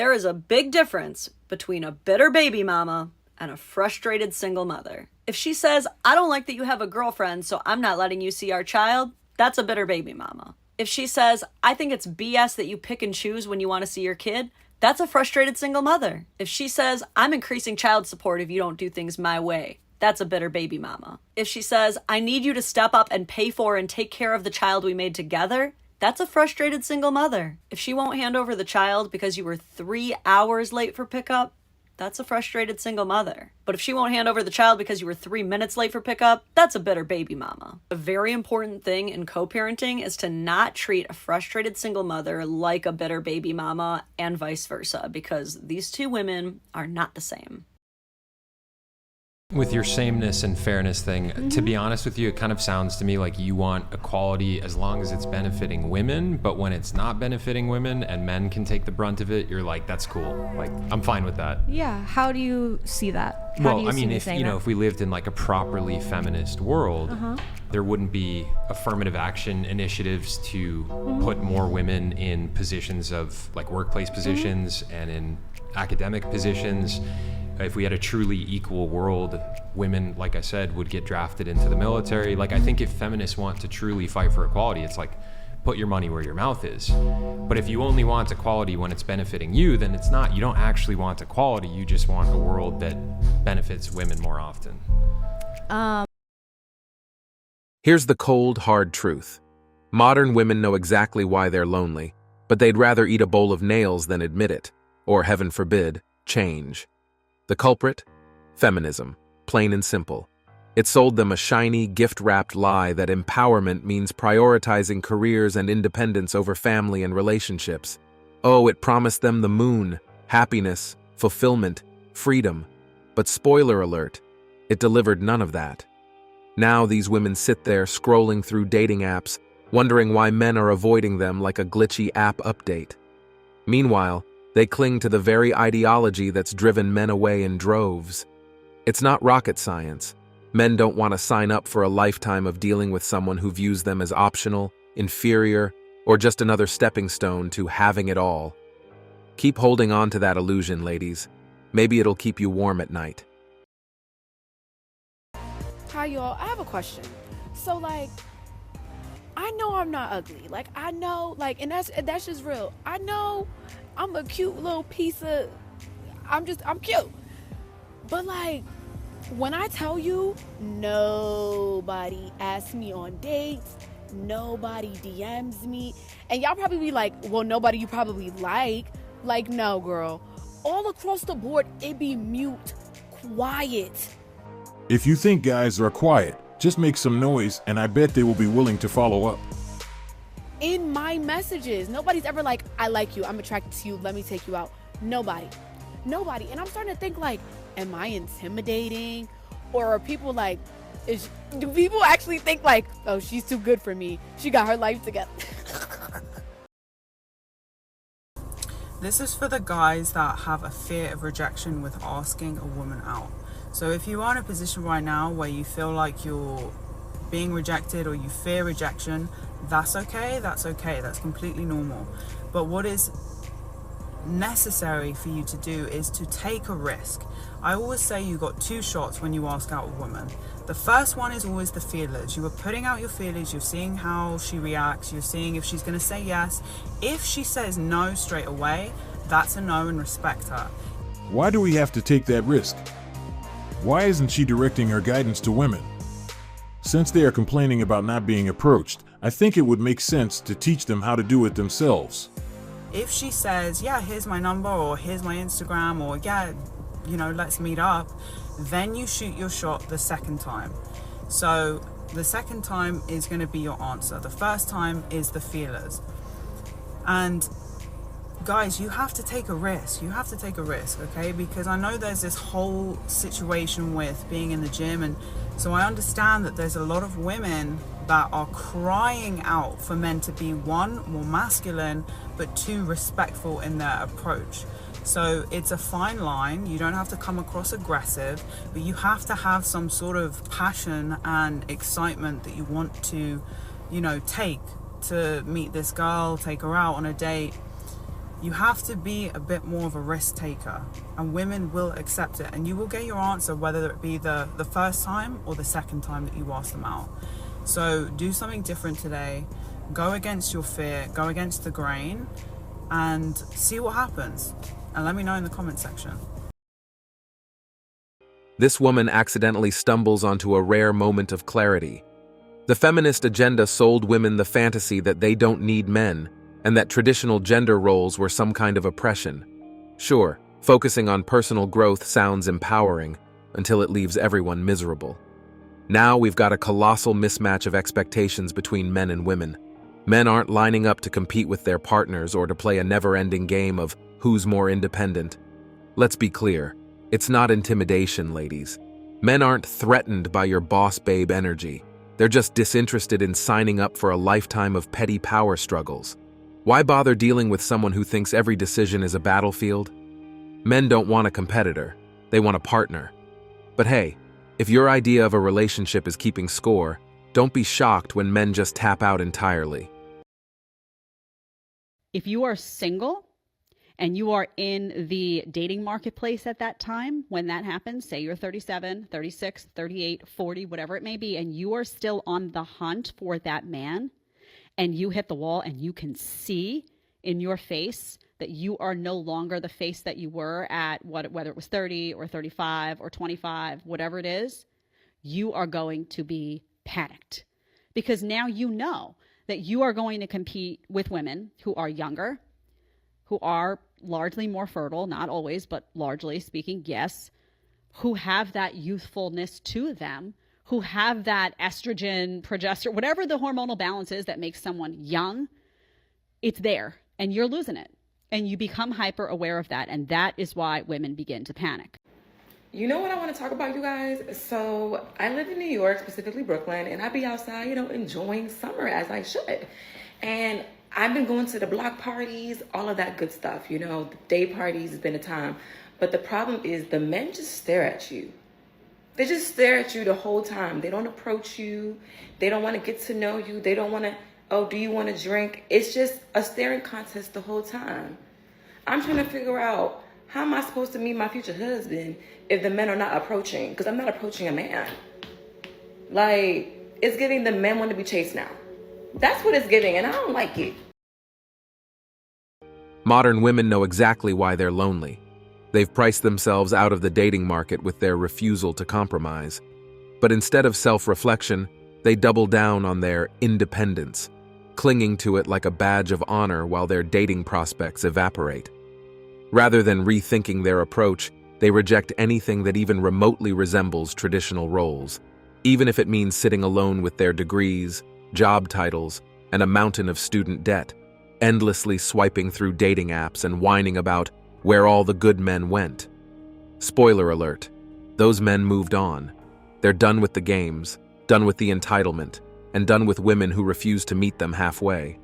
There is a big difference between a bitter baby mama and a frustrated single mother. If she says, I don't like that you have a girlfriend, so I'm not letting you see our child, that's a bitter baby mama. If she says, I think it's BS that you pick and choose when you want to see your kid, that's a frustrated single mother. If she says, I'm increasing child support if you don't do things my way, that's a bitter baby mama. If she says, I need you to step up and pay for and take care of the child we made together, that's a frustrated single mother. If she won't hand over the child because you were 3 hours late for pickup, that's a frustrated single mother. But if she won't hand over the child because you were 3 minutes late for pickup, that's a bitter baby mama. A very important thing in co-parenting is to not treat a frustrated single mother like a bitter baby mama and vice versa, because these two women are not the same. With your sameness and fairness thing, to be honest with you, it kind of sounds to me like you want equality as long as it's benefiting women, but when it's not benefiting women and men can take the brunt of it, you're like, that's cool. Like, I'm fine with that. Yeah, how do you see that? Well, I mean, if we lived in like a properly feminist world, there wouldn't be affirmative action initiatives to put more women in positions of like workplace positions and in academic positions. If we had a truly equal world, women, like I said, would get drafted into the military. Like, I think if feminists want to truly fight for equality, it's like, put your money where your mouth is. But if you only want equality when it's benefiting you, then it's not. You don't actually want equality. You just want a world that benefits women more often. Here's the cold, hard truth. Modern women know exactly why they're lonely, but they'd rather eat a bowl of nails than admit it, or, heaven forbid, change. The culprit? Feminism, plain and simple. It sold them a shiny, gift-wrapped lie that empowerment means prioritizing careers and independence over family and relationships. Oh, it promised them the moon, happiness, fulfillment, freedom. But spoiler alert, it delivered none of that. Now these women sit there scrolling through dating apps, wondering why men are avoiding them like a glitchy app update. Meanwhile, they cling to the very ideology that's driven men away in droves. It's not rocket science. Men don't want to sign up for a lifetime of dealing with someone who views them as optional, inferior, or just another stepping stone to having it all. Keep holding on to that illusion, ladies. Maybe it'll keep you warm at night. Hi, y'all. I have a question. So, like, I know I'm not ugly. Like, I know, like, and that's just real. I know I'm a cute little piece of, I'm cute. But, like, when I tell you, nobody asks me on dates, nobody DMs me, and y'all probably be like, well, nobody you probably like. Like, no, girl. All across the board, it be mute, quiet. If you think guys are quiet, just make some noise, and I bet they will be willing to follow up. In my messages, nobody's ever like, I like you, I'm attracted to you, let me take you out. Nobody. And I'm starting to think, like, am I intimidating? Or are people like, do people actually think like, oh, she's too good for me, she got her life together? This is for the guys that have a fear of rejection with asking a woman out. So if you are in a position right now where you feel like you're being rejected or you fear rejection, that's okay, that's completely normal. But what is necessary for you to do is to take a risk. I always say you got two shots when you ask out a woman. The first one is always the feelers. You are putting out your feelers, you're seeing how she reacts, you're seeing if she's going to say yes. If she says no straight away, that's a no, and respect her. Why do we have to take that risk? Why isn't she directing her guidance to women? Since they are complaining about not being approached, I think it would make sense to teach them how to do it themselves. If she says, yeah, here's my number, or here's my Instagram, or yeah, let's meet up, then you shoot your shot the second time. So the second time is going to be your answer. The first time is the feelers. And guys, you have to take a risk. Okay? Because I know there's this whole situation with being in the gym, and so I understand that there's a lot of women that are crying out for men to be, one, more masculine, but two, respectful in their approach. So it's a fine line. You don't have to come across aggressive, but you have to have some sort of passion and excitement that you want to, take to meet this girl, take her out on a date. You have to be a bit more of a risk taker, and women will accept it, and you will get your answer whether it be the first time or the second time that you ask them out. So do something different today, go against your fear, go against the grain, and see what happens, and let me know in the comment section. This woman accidentally stumbles onto a rare moment of clarity. The feminist agenda sold women the fantasy that they don't need men, and that traditional gender roles were some kind of oppression. Sure, focusing on personal growth sounds empowering, until it leaves everyone miserable. Now we've got a colossal mismatch of expectations between men and women. Men aren't lining up to compete with their partners or to play a never-ending game of who's more independent. Let's be clear, it's not intimidation, ladies. Men aren't threatened by your boss babe energy. They're just disinterested in signing up for a lifetime of petty power struggles. Why bother dealing with someone who thinks every decision is a battlefield? Men don't want a competitor, they want a partner. But hey, if your idea of a relationship is keeping score, don't be shocked when men just tap out entirely. If you are single and you are in the dating marketplace at that time, when that happens, say you're 37, 36, 38, 40, whatever it may be, and you are still on the hunt for that man, and you hit the wall and you can see in your face that you are no longer the face that you were at whether it was 30 or 35 or 25, whatever it is, you are going to be panicked. Because now you know that you are going to compete with women who are younger, who are largely more fertile, not always, but largely speaking, yes, who have that youthfulness to them, who have that estrogen, progesterone, whatever the hormonal balance is that makes someone young, it's there and you're losing it. And you become hyper aware of that. And that is why women begin to panic. You know what I want to talk about, you guys? So I live in New York, specifically Brooklyn, and I be outside, enjoying summer as I should. And I've been going to the block parties, all of that good stuff, the day parties has been a time. But the problem is the men just stare at you. They just stare at you the whole time. They don't approach you. They don't want to get to know you. They don't want to, oh, do you want to drink? It's just a staring contest the whole time. I'm trying to figure out, how am I supposed to meet my future husband if the men are not approaching? Because I'm not approaching a man. Like, it's giving the men want to be chased now. That's what it's giving, and I don't like it. Modern women know exactly why they're lonely. They've priced themselves out of the dating market with their refusal to compromise. But instead of self-reflection, they double down on their independence, clinging to it like a badge of honor while their dating prospects evaporate. Rather than rethinking their approach, they reject anything that even remotely resembles traditional roles, even if it means sitting alone with their degrees, job titles, and a mountain of student debt, endlessly swiping through dating apps and whining about where all the good men went. Spoiler alert, those men moved on. They're done with the games, done with the entitlement, and done with women who refuse to meet them halfway.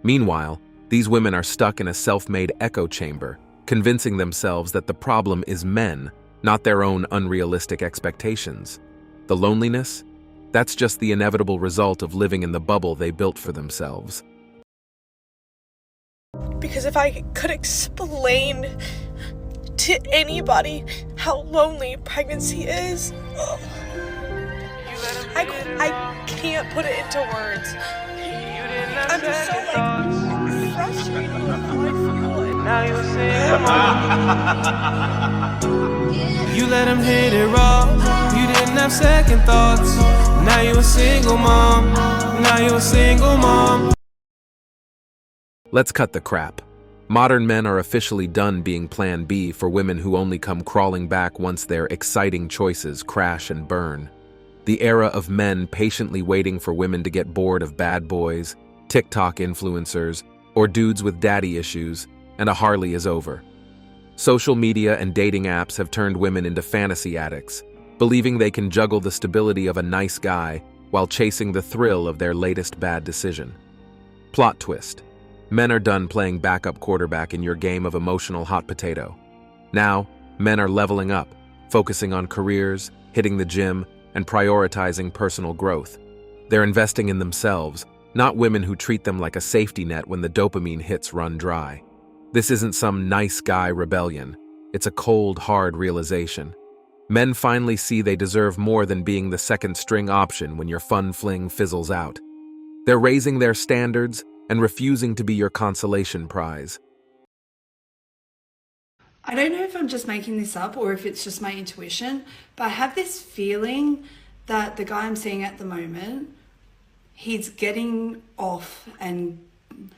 Meanwhile, these women are stuck in a self-made echo chamber, convincing themselves that the problem is men, not their own unrealistic expectations. The loneliness? That's just the inevitable result of living in the bubble they built for themselves. Because if I could explain to anybody how lonely pregnancy is, I can't put it into words. I'm just so frustrated with how I feel. Now you see, you let him hit it raw. You didn't have second thoughts. Now you a single mom. Now you a single mom. Let's cut the crap. Modern men are officially done being Plan B for women who only come crawling back once their exciting choices crash and burn. The era of men patiently waiting for women to get bored of bad boys, TikTok influencers, or dudes with daddy issues, and a Harley is over. Social media and dating apps have turned women into fantasy addicts, believing they can juggle the stability of a nice guy while chasing the thrill of their latest bad decision. Plot twist. Men are done playing backup quarterback in your game of emotional hot potato. Now, men are leveling up, focusing on careers, hitting the gym, and prioritizing personal growth. They're investing in themselves, not women who treat them like a safety net when the dopamine hits run dry. This isn't some nice guy rebellion. It's a cold, hard realization. Men finally see they deserve more than being the second string option when your fun fling fizzles out. They're raising their standards and refusing to be your consolation prize. I don't know if I'm just making this up or if it's just my intuition, but I have this feeling that the guy I'm seeing at the moment, he's getting off and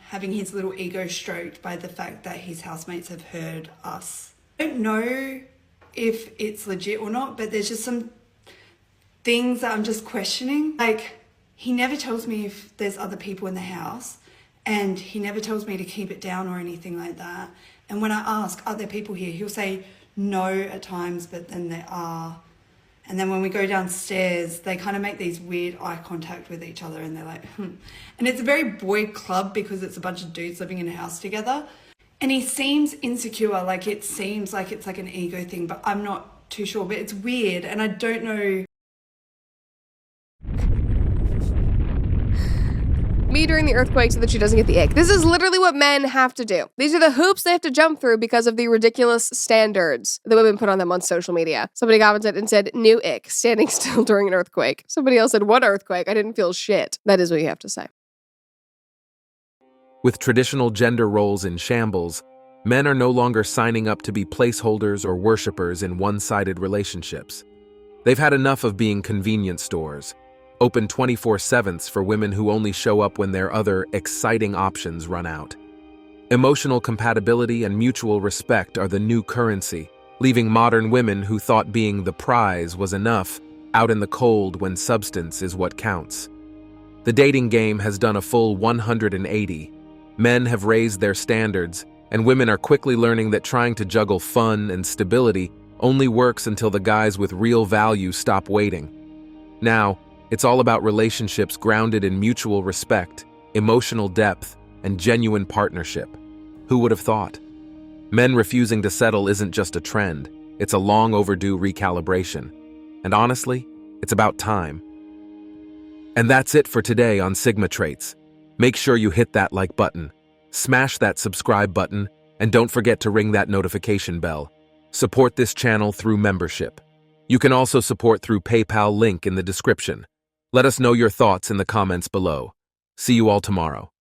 having his little ego stroked by the fact that his housemates have heard us. I don't know if it's legit or not, but there's just some things that I'm just questioning. Like, he never tells me if there's other people in the house, and he never tells me to keep it down or anything like that. And when I ask, are there people here? He'll say no at times, but then there are. And then when we go downstairs, they kind of make these weird eye contact with each other and they're like, And it's a very boy club because it's a bunch of dudes living in a house together. And he seems insecure, like it seems like it's like an ego thing, but I'm not too sure. But it's weird and I don't know. Me during the earthquake so that she doesn't get the ick. This is literally what men have to do. These are the hoops they have to jump through because of the ridiculous standards that women put on them on social media. Somebody commented and said, new ick, standing still during an earthquake. Somebody else said, what earthquake? I didn't feel shit. That is what you have to say. With traditional gender roles in shambles, men are no longer signing up to be placeholders or worshipers in one-sided relationships. They've had enough of being convenience stores, open 24/7 for women who only show up when their other exciting options run out. Emotional compatibility and mutual respect are the new currency, leaving modern women who thought being the prize was enough out in the cold when substance is what counts. The dating game has done a full 180. Men have raised their standards, and women are quickly learning that trying to juggle fun and stability only works until the guys with real value stop waiting. Now, it's all about relationships grounded in mutual respect, emotional depth, and genuine partnership. Who would have thought? Men refusing to settle isn't just a trend, it's a long overdue recalibration. And honestly, it's about time. And that's it for today on Sigma Traits. Make sure you hit that like button, smash that subscribe button, and don't forget to ring that notification bell. Support this channel through membership. You can also support through PayPal link in the description. Let us know your thoughts in the comments below. See you all tomorrow.